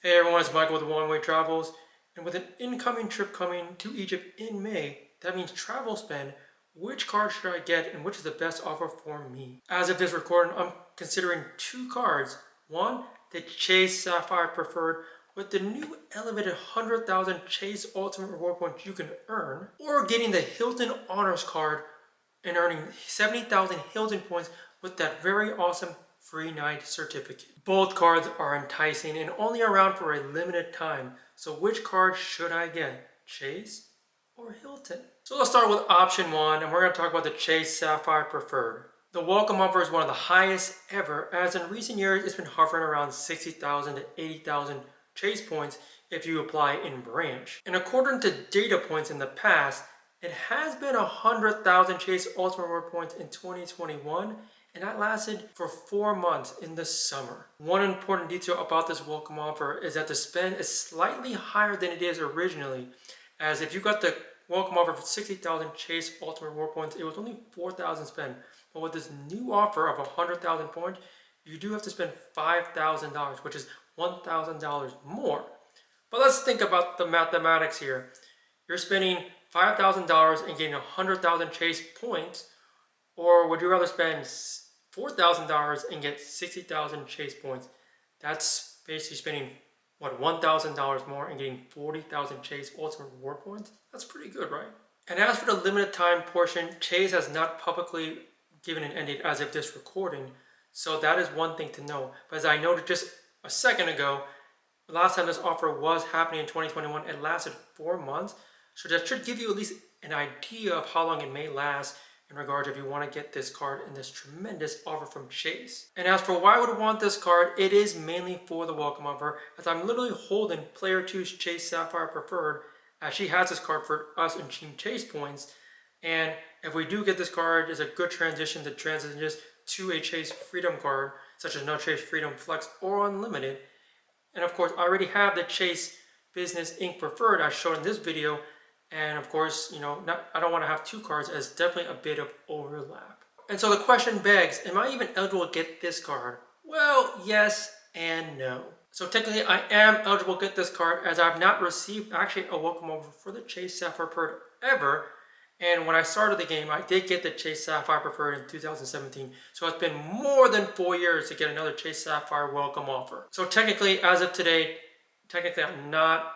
Hey everyone, it's Michael with Wong Travels, and with an incoming trip coming to Egypt in May, that means travel spend. Which card should I get and which is the best offer for me? As of this recording, I'm considering two cards. One, the Chase Sapphire Preferred with the new elevated 100,000 Chase Ultimate Reward points you can earn, or getting the Hilton Honors card and earning 70,000 Hilton points with that very awesome free night certificate. Both cards are enticing and only around for a limited time. So which card should I get? Chase or Hilton? So let's start with option one, and we're going to talk about the Chase Sapphire Preferred. The welcome offer is one of the highest ever, as in recent years it's been hovering around 60,000 to 80,000 Chase points if you apply in branch. And according to data points in the past, it has been 100,000 Chase Ultimate Reward points in 2021, and that lasted for 4 months in the summer. One important detail about this welcome offer is that the spend is slightly higher than it is originally, as if you got the welcome offer for 60,000 Chase Ultimate Reward points, it was only 4,000 spend. But with this new offer of 100,000 points, you do have to spend $5,000, which is $1,000 more. But let's think about the mathematics here. You're spending $5,000 and getting 100,000 Chase points, or would you rather spend $4,000 and get 60,000 Chase points? That's basically spending, $1,000 more and getting 40,000 Chase Ultimate Reward points? That's pretty good, right? And as for the limited time portion, Chase has not publicly given an end date as of this recording, so that is one thing to know. But as I noted just a second ago, the last time this offer was happening in 2021, it lasted 4 months. So that should give you at least an idea of how long it may last in regards if you want to get this card and this tremendous offer from Chase. And as for why I would want this card, it is mainly for the welcome offer, as I'm literally holding player 2's Chase Sapphire Preferred, as she has this card for us in Team Chase points. And if we do get this card, it's a good transition to transition just to a Chase Freedom card, such as No Chase Freedom Flex or Unlimited. And of course, I already have the Chase Business Inc. Preferred as shown in this video. And of course, I don't want to have two cards, as definitely a bit of overlap. And so the question begs, am I even eligible to get this card? Well, yes and no. So technically I am eligible to get this card, as I've not received actually a welcome offer for the Chase Sapphire Preferred ever. And when I started the game, I did get the Chase Sapphire Preferred in 2017. So it's been more than 4 years to get another Chase Sapphire welcome offer. So technically, as of today, I'm not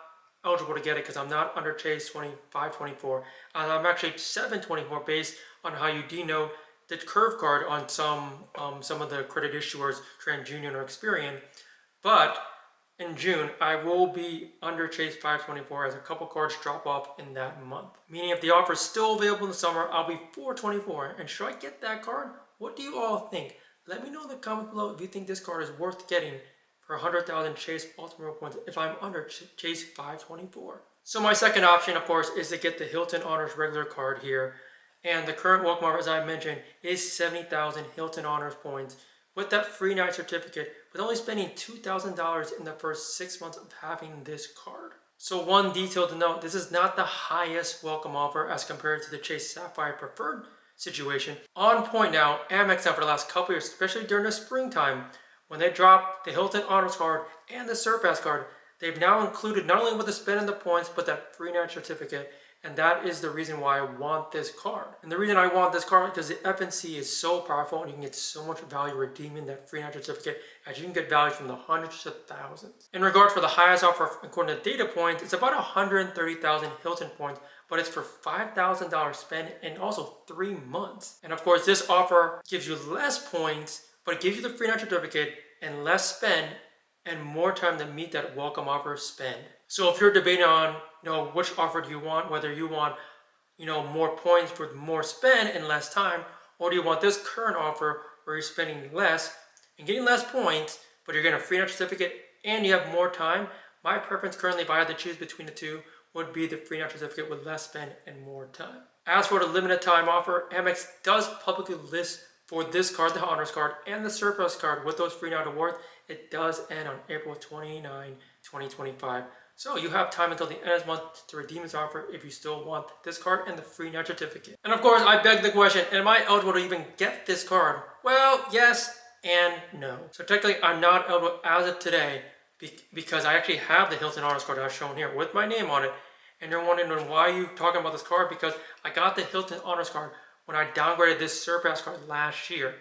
eligible to get it because I'm not under Chase 2524. I'm actually 724 based on how you denote the curve card on some of the credit issuers, TransUnion or Experian. But in June, I will be under Chase 524 as a couple cards drop off in that month. Meaning if the offer is still available in the summer, I'll be 424. And should I get that card? What do you all think? Let me know in the comments below if you think this card is worth getting for 100,000 Chase Ultimate Reward points if I'm under Chase 524. So my second option, of course, is to get the Hilton Honors regular card here. And the current welcome offer, as I mentioned, is 70,000 Hilton Honors points with that free night certificate, with only spending $2,000 in the first 6 months of having this card. So one detail to note, this is not the highest welcome offer as compared to the Chase Sapphire Preferred situation. On point now, Amex now for the last couple years, especially during the springtime, when they dropped the Hilton Honors card and the Surpass card, they've now included not only with the spend and the points, but that free night certificate. And that is the reason why I want this card. And the reason I want this card is because the FNC is so powerful and you can get so much value redeeming that free night certificate, as you can get value from the hundreds to thousands. In regard for the highest offer according to data points, it's about 130,000 Hilton points, but it's for $5,000 spent in also 3 months. And of course, this offer gives you less points, but it gives you the free night certificate and less spend and more time to meet that welcome offer spend. So if you're debating on, which offer do you want, whether you want, more points with more spend and less time, or do you want this current offer where you're spending less and getting less points, but you're getting a free night certificate and you have more time, my preference currently, if I had to choose between the two, would be the free night certificate with less spend and more time. As for the limited time offer, Amex does publicly list for this card, the Honors card, and the Surpass card with those free night awards. It does end on April 29, 2025. So you have time until the end of this month to redeem this offer if you still want this card and the free night certificate. And of course, I beg the question, am I eligible to even get this card? Well, yes and no. So technically, I'm not eligible as of today, because I actually have the Hilton Honors card I've shown here with my name on it. And you're wondering why you talking about this card, because I got the Hilton Honors card when I downgraded this Surpass card last year.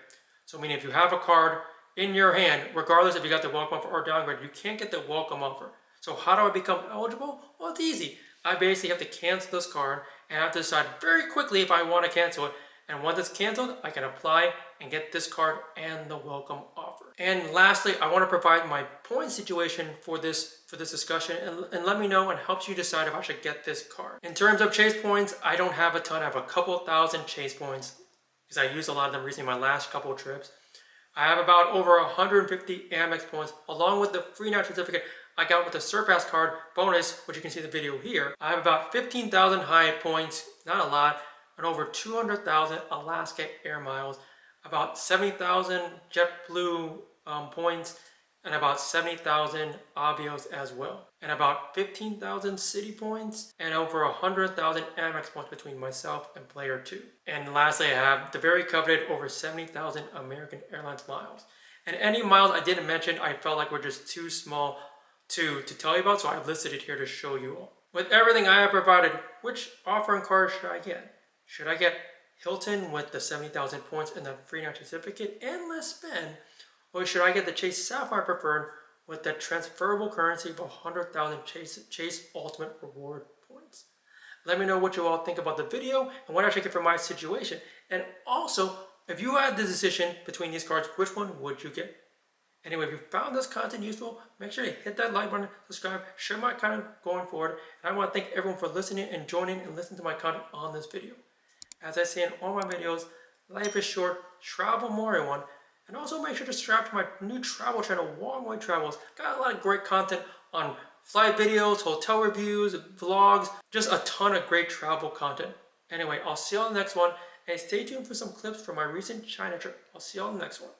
So meaning if you have a card in your hand, regardless if you got the welcome offer or downgrade, you can't get the welcome offer. So how do I become eligible? Well, it's easy. I basically have to cancel this card and I have to decide very quickly if I want to cancel it. And once it's canceled, I can apply and get this card and the welcome offer. And lastly, I want to provide my point situation for this discussion and let me know and helps you decide if I should get this card. In terms of Chase points, I don't have a ton. I have a couple thousand Chase points because I used a lot of them recently in my last couple of trips. I have about over 150 Amex points along with the free night certificate I got with the Surpass card bonus, which you can see in the video here. I have about 15,000 Hyatt points, not a lot, and over 200,000 Alaska Air miles, about 70,000 JetBlue points, and about 70,000 Avios as well, and about 15,000 City points, and over 100,000 Amex points between myself and player 2. And lastly, I have the very coveted over 70,000 American Airlines miles. And any miles I didn't mention, I felt like were just too small to tell you about, so I've listed it here to show you all. With everything I have provided, which offer and card should I get? Should I get Hilton with the 70,000 points and the free night certificate and less spend? Or should I get the Chase Sapphire Preferred with the transferable currency of 100,000 Chase Ultimate Reward points? Let me know what you all think about the video and what I should get for my situation. And also, if you had the decision between these cards, which one would you get? Anyway, if you found this content useful, make sure to hit that like button, subscribe, share my content going forward. And I want to thank everyone for listening and joining and listening to my content on this video. As I say in all my videos, life is short, travel more everyone. And also make sure to subscribe to my new travel channel, Wong Travels. Got a lot of great content on flight videos, hotel reviews, vlogs, just a ton of great travel content. Anyway, I'll see you on the next one. And stay tuned for some clips from my recent China trip. I'll see you on the next one.